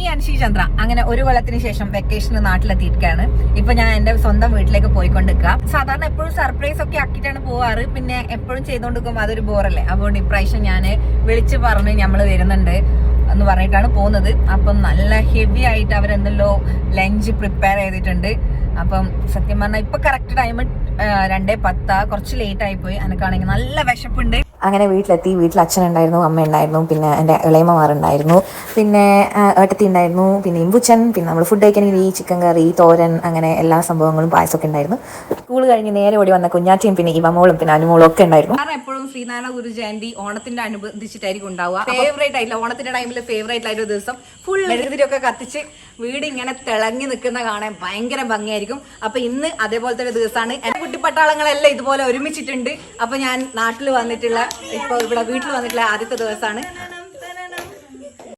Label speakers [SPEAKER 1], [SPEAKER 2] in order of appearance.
[SPEAKER 1] Me Anshi Chandra അങ്ങനെ ഒരു കൊല്ലത്തിന് ശേഷം വെക്കേഷന് നാട്ടിലെത്തിയിരിക്കുകയാണ്. ഇപ്പൊ ഞാൻ എന്റെ സ്വന്തം വീട്ടിലേക്ക് പോയിക്കൊണ്ടിരിക്കുക. സാധാരണ എപ്പോഴും സർപ്രൈസ് ഒക്കെ ആക്കിയിട്ടാണ് പോവാറ്. പിന്നെ എപ്പോഴും ചെയ്തോണ്ടിരിക്കുമ്പോൾ അതൊരു ബോറല്ലേ. അതുകൊണ്ട് ഇപ്രാവശ്യം ഞാൻ വിളിച്ചു പറഞ്ഞ് ഞമ്മള് വരുന്നുണ്ട് എന്ന് പറഞ്ഞിട്ടാണ് പോകുന്നത്. അപ്പം നല്ല ഹെവി ആയിട്ട് അവരെന്തല്ലോ ലഞ്ച് പ്രിപ്പയർ ചെയ്തിട്ടുണ്ട്. അപ്പം സത്യം പറഞ്ഞാൽ ഇപ്പൊ കറക്റ്റ് ടൈം 2:10, കുറച്ച് ലേറ്റ് ആയിപ്പോയി. എനിക്കാണെങ്കിൽ നല്ല വിശപ്പുണ്ട്. അങ്ങനെ വീട്ടിലെത്തി. വീട്ടിൽ അച്ഛനുണ്ടായിരുന്നു, അമ്മ ഉണ്ടായിരുന്നു, പിന്നെ എൻ്റെ ഇളയമ്മമാരുണ്ടായിരുന്നു, പിന്നെ ഏട്ടത്തി ഉണ്ടായിരുന്നു, പിന്നെ ഇമ്പുച്ചൻ, പിന്നെ നമ്മൾ ഫുഡ് കഴിക്കണമെങ്കിൽ ഈ ചിക്കൻ കറി, തോരൻ, അങ്ങനെ എല്ലാ സംഭവങ്ങളും പായസമൊക്കെ ഉണ്ടായിരുന്നു. സ്കൂൾ കഴിഞ്ഞ് നേരെ ഓടി വന്ന കുഞ്ഞാറ്റിയും പിന്നെ ഇവമോളും പിന്നെ അനുമോളും ഒക്കെ ഉണ്ടായിരുന്നു. കാരണം എപ്പോഴും ശ്രീനാരായണ ഗുരു ജയന്തി ഓണത്തിന്റെ അനുബന്ധിച്ചിട്ടായിരിക്കും ഉണ്ടാവുക. ഫേവറേറ്റ് ആയില്ല, ഓണത്തിന്റെ ടൈമിൽ ഫേവറേറ്റ് ആയിട്ട് ഒരു ദിവസം ഫുൾ മെഴുകുതിരിയൊക്കെ കത്തിച്ച് വീട് ഇങ്ങനെ തിളങ്ങി നിൽക്കുന്ന കാണാൻ ഭയങ്കര ഭംഗിയായിരിക്കും. അപ്പൊ ഇന്ന് അതേപോലത്തെ ഒരു ദിവസമാണ്. എന്റെ കുട്ടിപ്പട്ടാളങ്ങളെല്ലാം ഇതുപോലെ ഒരുമിച്ചിട്ടുണ്ട്. അപ്പൊ ഞാൻ നാട്ടിൽ വന്നിട്ടുള്ള, ഇപ്പൊ ഇവിടെ വീട്ടിൽ വന്നിട്ടുള്ള ആദ്യത്തെ ദിവസമാണ്.